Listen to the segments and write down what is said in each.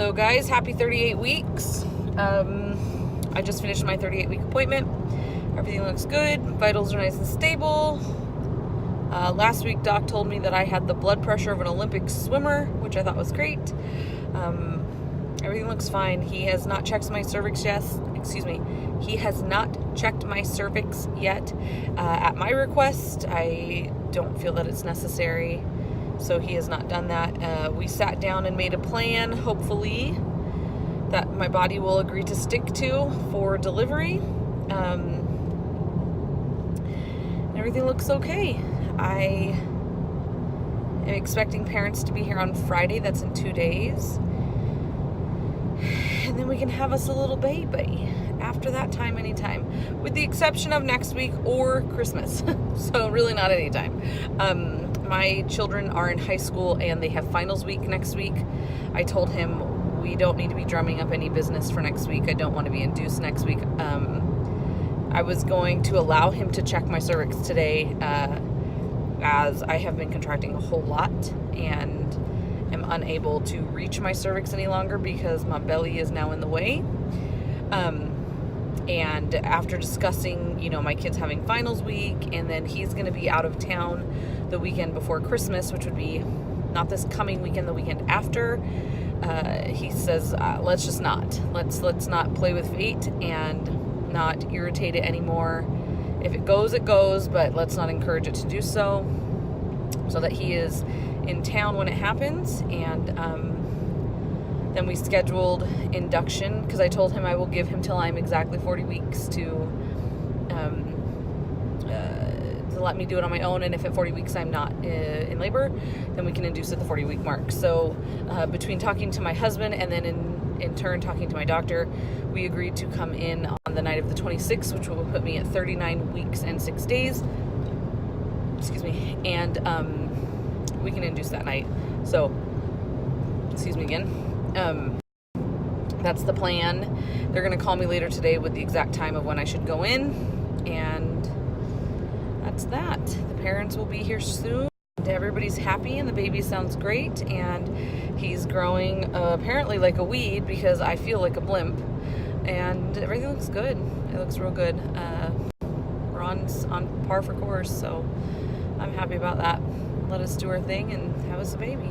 Hello guys, happy 38 weeks. I just finished my 38-week appointment. Everything looks good. Vitals are nice and stable. Last week Doc told me that I had the blood pressure of an Olympic swimmer, which I thought was great. Everything looks fine. He has not checked my cervix yet. He has not checked my cervix yet. At my request, I don't feel that it's necessary. So he has not done that. We sat down and made a plan, hopefully, that my body will agree to stick to for delivery. Everything looks okay. I am expecting parents to be here on Friday. That's in 2 days. And then we can have us a little baby after that time, anytime, with the exception of next week or Christmas. So really not anytime. My children are in high school and they have finals week next week. I told him we don't need to be drumming up any business for next week. I don't want to be induced next week. I was going to allow him to check my cervix today, as I have been contracting a whole lot and am unable to reach my cervix any longer because my belly is now in the way. And after discussing, my kid's having finals week, and then he's going to be out of town the weekend before Christmas, which would be not this coming weekend, the weekend after. He says, let's just not. Let's not play with fate and not irritate it anymore. If it goes, it goes, but let's not encourage it to do so that he is in town when it happens. And then we scheduled induction because I told him I will give him till I'm exactly 40 weeks to let me do it on my own. And if at 40 weeks I'm not in labor, then we can induce at the 40-week mark. So between talking to my husband and then in turn talking to my doctor, we agreed to come in on the night of the 26th, which will put me at 39 weeks and 6 days. Excuse me. And we can induce that night. So, excuse me again. That's the plan. They're going to call me later today with the exact time of when I should go in. And that's that. The parents will be here soon. Everybody's happy and the baby sounds great. And he's growing apparently like a weed because I feel like a blimp. And everything looks good. It looks real good. We're on par for course. So I'm happy about that. Let us do our thing and have us a baby.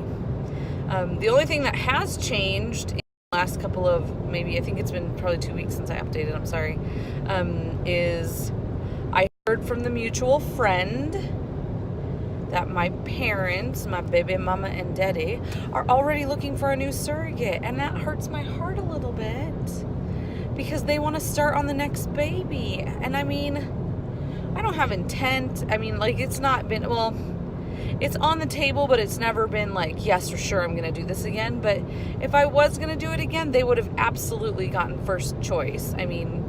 The only thing that has changed in the last couple of, maybe, I think it's been probably 2 weeks since I updated, I'm sorry, is I heard from the mutual friend that my parents, my baby mama and daddy, are already looking for a new surrogate. And that hurts my heart a little bit because they want to start on the next baby. And I mean, I don't have intent. I mean, it's not been, it's on the table, but it's never been like, yes, for sure, I'm going to do this again. But if I was going to do it again, they would have absolutely gotten first choice. I mean,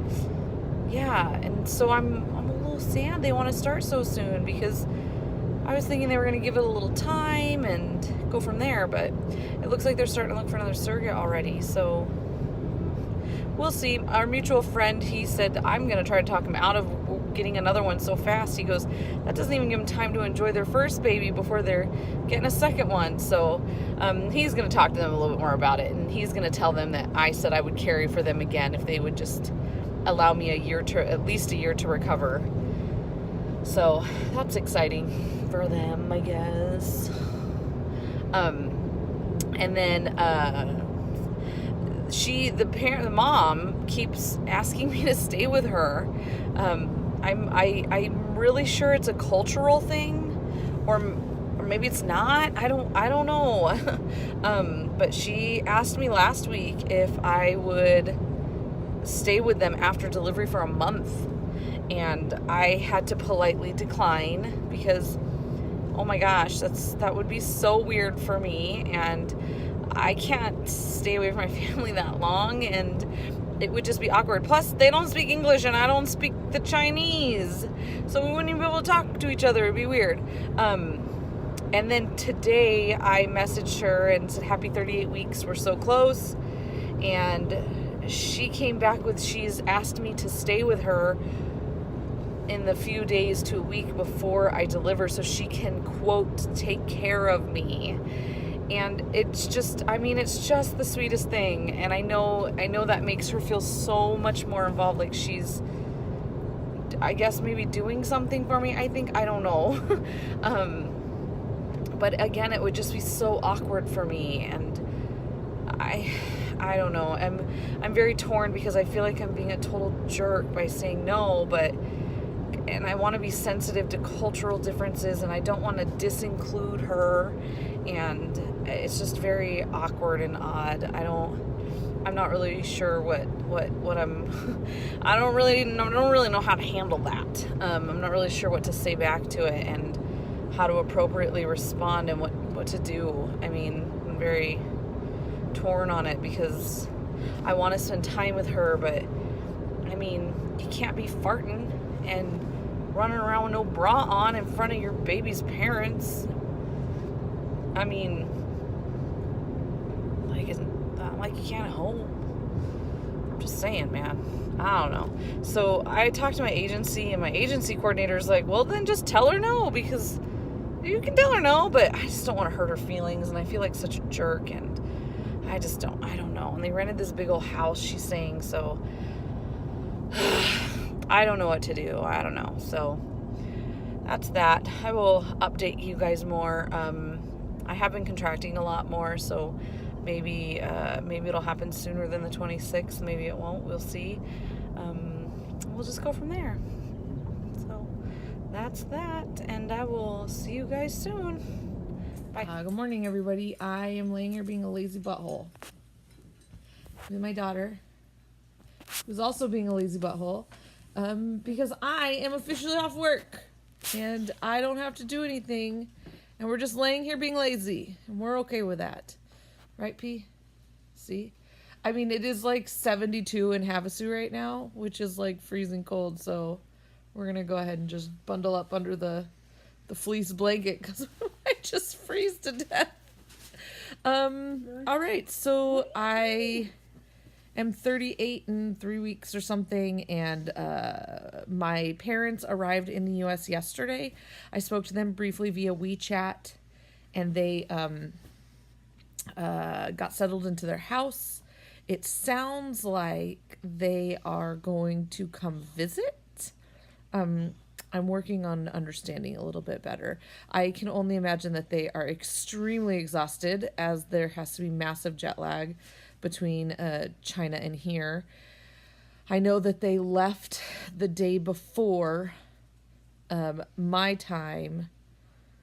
yeah. And so I'm a little sad they want to start so soon because I was thinking they were going to give it a little time and go from there. But it looks like they're starting to look for another surrogate already. So we'll see. Our mutual friend, he said, I'm going to try to talk him out of getting another one so fast. He goes, that doesn't even give them time to enjoy their first baby before they're getting a second one. So he's going to talk to them a little bit more about it, and he's going to tell them that I said I would carry for them again if they would just allow me at least a year to recover. So that's exciting for them, I guess. And then the mom keeps asking me to stay with her. I'm really sure it's a cultural thing, or maybe it's not. I don't know. But she asked me last week if I would stay with them after delivery for a month, and I had to politely decline because, oh my gosh, that would be so weird for me, and I can't stay away from my family that long, and it would just be awkward. Plus, they don't speak English, and I don't speak the Chinese, so we wouldn't even be able to talk to each other. It'd be weird. And then today, I messaged her and said, happy 38 weeks, we're so close, and she came back with, she's asked me to stay with her in the few days to a week before I deliver so she can, quote, take care of me. And it's just, I mean, it's just the sweetest thing. And I know that makes her feel so much more involved. Like she's, I guess, maybe doing something for me. I think, I don't know. But again, it would just be so awkward for me. And I don't know. I'm very torn because I feel like I'm being a total jerk by saying no, and I want to be sensitive to cultural differences, and I don't want to disinclude her, and it's just very awkward and odd. I'm not really sure what I don't really know how to handle that. I'm not really sure what to say back to it and how to appropriately respond and what to do. I mean, I'm very torn on it because I want to spend time with her, but I mean, you can't be farting and running around with no bra on in front of your baby's parents. I mean, like, isn't that like you can't at home? I'm just saying, man. I don't know. So I talked to my agency, and my agency coordinator's like, well, then just tell her no, because you can tell her no, but I just don't want to hurt her feelings, and I feel like such a jerk, and I don't know. And they rented this big old house, she's saying, so I don't know what to do. I don't know. So that's that. I will update you guys more. I have been contracting a lot more, so maybe it'll happen sooner than the 26th. Maybe it won't. We'll see. We'll just go from there. So that's that, and I will see you guys soon. Bye. Good morning, everybody. I am laying here being a lazy butthole with my daughter, who's also being a lazy butthole, because I am officially off work, and I don't have to do anything, and we're just laying here being lazy, and we're okay with that. Right, P? See? I mean, it is like 72 in Havasu right now, which is like freezing cold, so we're going to go ahead and just bundle up under the fleece blanket because I just freeze to death. All right, so I am 38 in 3 weeks or something, and my parents arrived in the U.S. yesterday. I spoke to them briefly via WeChat, and they got settled into their house. It sounds like they are going to come visit. I'm working on understanding a little bit better. I can only imagine that they are extremely exhausted, as there has to be massive jet lag between China and here. I know that they left the day before my time,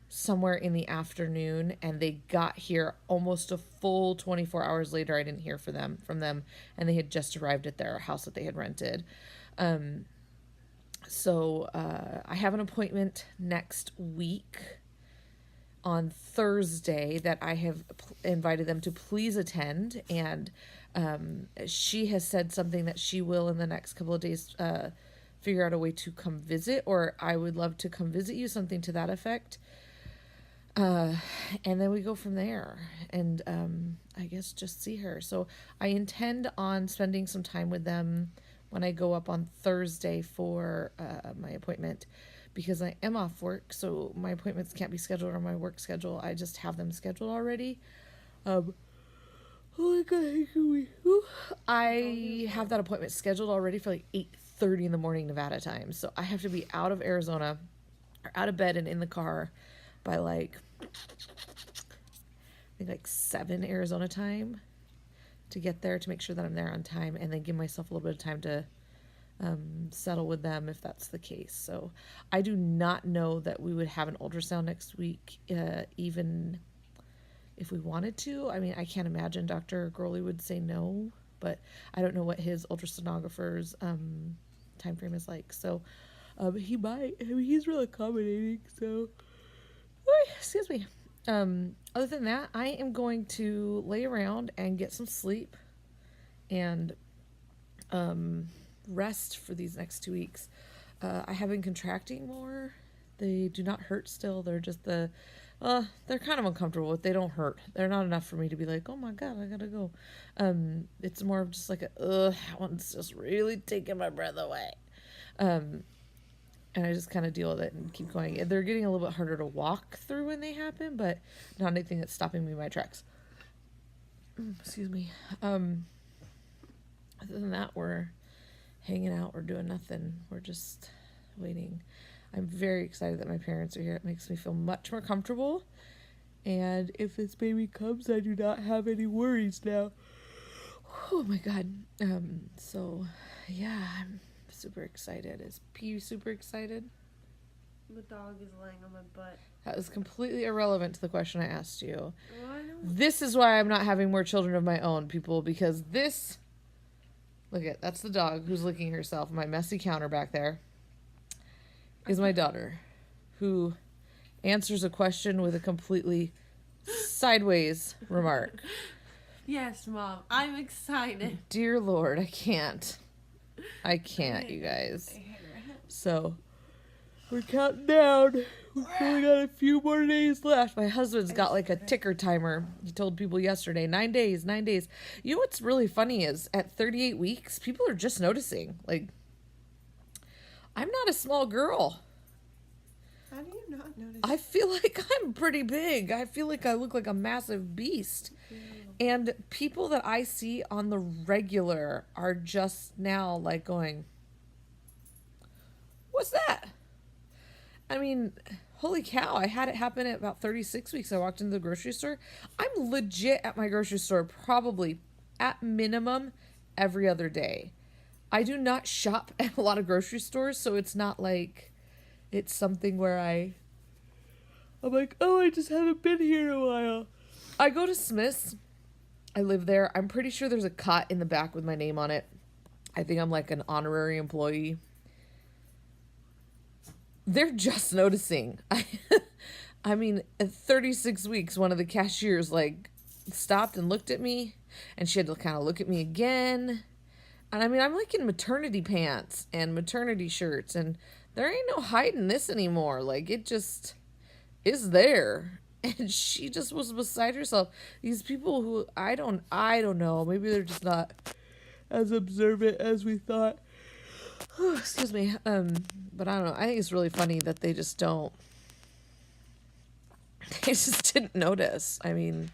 somewhere in the afternoon, and they got here almost a full 24 hours later. I didn't hear from them, and they had just arrived at their house that they had rented. So I have an appointment next week on Thursday that I have invited them to please attend, and she has said something that she will in the next couple of days figure out a way to come visit, or I would love to come visit you, something to that effect. And then we go from there, and I guess just see her. So I intend on spending some time with them when I go up on Thursday for my appointment, because I am off work, so my appointments can't be scheduled on my work schedule. I just have them scheduled already. Oh my God, I have that appointment scheduled already for like 8:30 in the morning Nevada time, so I have to be out of Arizona, or out of bed and in the car by like, I think like 7 Arizona time to get there, to make sure that I'm there on time, and then give myself a little bit of time to settle with them if that's the case. So I do not know that we would have an ultrasound next week, even if we wanted to. I mean, I can't imagine Dr. Gorley would say no, but I don't know what his ultrasonographer's time frame is like. So he might. I mean, he's real accommodating, so excuse me. Other than that, I am going to lay around and get some sleep and rest for these next 2 weeks. I have been contracting more. They do not hurt still. They're just they're kind of uncomfortable, but they don't hurt. They're not enough for me to be like, oh my God, I gotta go. It's more of just like that one's just really taking my breath away. And I just kind of deal with it and keep going. They're getting a little bit harder to walk through when they happen, but not anything that's stopping me in my tracks. Excuse me. Other than that, we're hanging out. We're doing nothing. We're just waiting. I'm very excited that my parents are here. It makes me feel much more comfortable. And if this baby comes, I do not have any worries now. Oh my God. So yeah, I'm super excited. Is P super excited? The dog is laying on my butt. That was completely irrelevant to the question I asked you. Well, I don't... This is why I'm not having more children of my own, people, because this... Look at, that's the dog who's licking herself. My messy counter back there is my daughter, who answers a question with a completely sideways remark. Yes, Mom. I'm excited. Dear Lord, I can't, you guys. So, we're counting down. We've only got a few more days left. My husband's got like a ticker timer. He told people yesterday, 9 days, 9 days. You know what's really funny is at 38 weeks, people are just noticing. Like, I'm not a small girl. How do you not notice? I feel like I'm pretty big. I feel like I look like a massive beast. And people that I see on the regular are just now like going, what's that? I mean, holy cow, I had it happen at about 36 weeks. I walked into the grocery store. I'm legit at my grocery store probably at minimum every other day. I do not shop at a lot of grocery stores, so it's not like it's something where I'm like, oh, I just haven't been here in a while. I go to Smith's. I live there. I'm pretty sure there's a cot in the back with my name on it. I think I'm like an honorary employee. They're just noticing. I mean, at 36 weeks, one of the cashiers like stopped and looked at me, and she had to kind of look at me again. And I mean, I'm like in maternity pants and maternity shirts, and there ain't no hiding this anymore. Like, it just is there. And she just was beside herself. These people who I don't know. Maybe they're just not as observant as we thought. Excuse me. But I don't know. I think it's really funny that they just don't. They just didn't notice. I mean,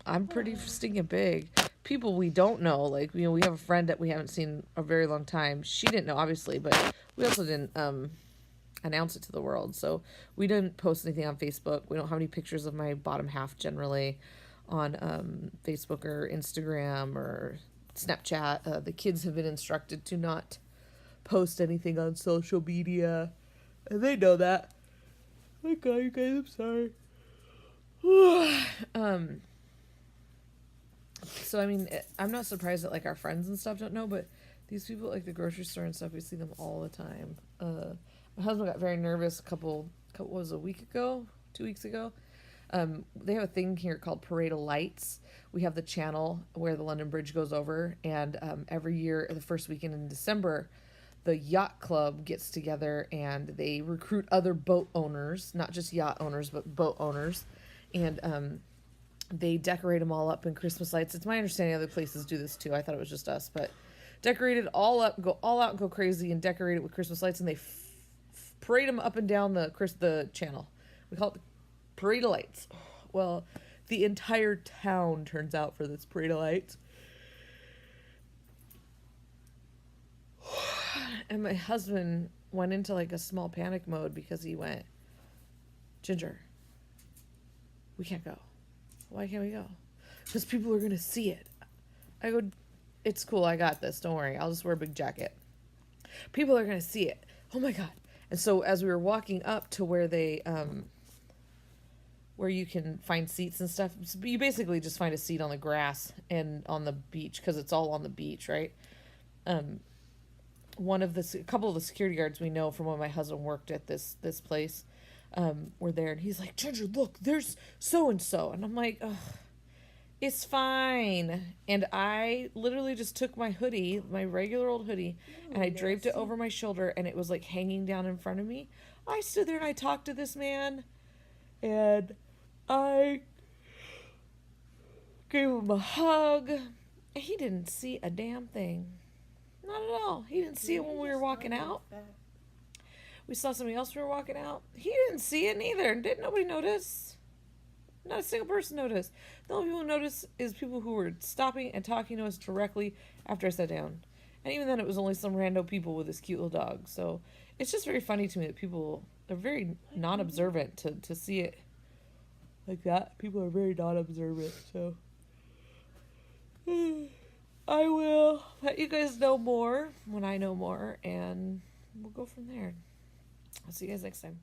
I'm pretty stinking big. People we don't know, like, you know, we have a friend that we haven't seen a very long time. She didn't know, obviously, but we also didn't announce it to the world. So we didn't post anything on Facebook. We don't have any pictures of my bottom half generally on Facebook or Instagram or Snapchat. The kids have been instructed to not post anything on social media, and they know that. Oh my God, you guys, I'm sorry. So I mean, I'm not surprised that like our friends and stuff don't know, but these people at, like, the grocery store and stuff, we see them all the time. My husband got very nervous what was it, a week ago, 2 weeks ago. They have a thing here called Parade of Lights. We have the channel where the London Bridge goes over, and every year, the first weekend in December, the yacht club gets together and they recruit other boat owners, not just yacht owners, but boat owners. And they decorate them all up in Christmas lights. It's my understanding other places do this too. I thought it was just us, but decorate it all up, go all out, go crazy, and decorate it with Christmas lights, and they parade them up and down the channel. We call it the Parade of Lights. Well, the entire town turns out for this Parade of Lights. And my husband went into like a small panic mode because he went, Ginger, we can't go. Why can't we go? Because people are going to see it. I go, it's cool. I got this. Don't worry. I'll just wear a big jacket. People are going to see it. Oh my God. And so as we were walking up to where they, where you can find seats and stuff, you basically just find a seat on the grass and on the beach because it's all on the beach, right? A couple of the security guards we know from when my husband worked at this place, were there, and he's like, Ginger, look, there's so-and-so. And I'm like, ugh, it's fine. And I literally just took my hoodie, my regular old hoodie, and I draped it over my shoulder, and it was like hanging down in front of me. I stood there and I talked to this man, and I gave him a hug. He didn't see a damn thing. Not at all. He didn't see it when we were walking out. We saw somebody else we were walking out. He didn't see it neither. Didn't nobody notice? Not a single person noticed. The only people who noticed is people who were stopping and talking to us directly after I sat down. And even then, it was only some rando people with this cute little dog. So it's just very funny to me that people are very non-observant to see it like that. People are very non-observant. So I will let you guys know more when I know more, and we'll go from there. I'll see you guys next time.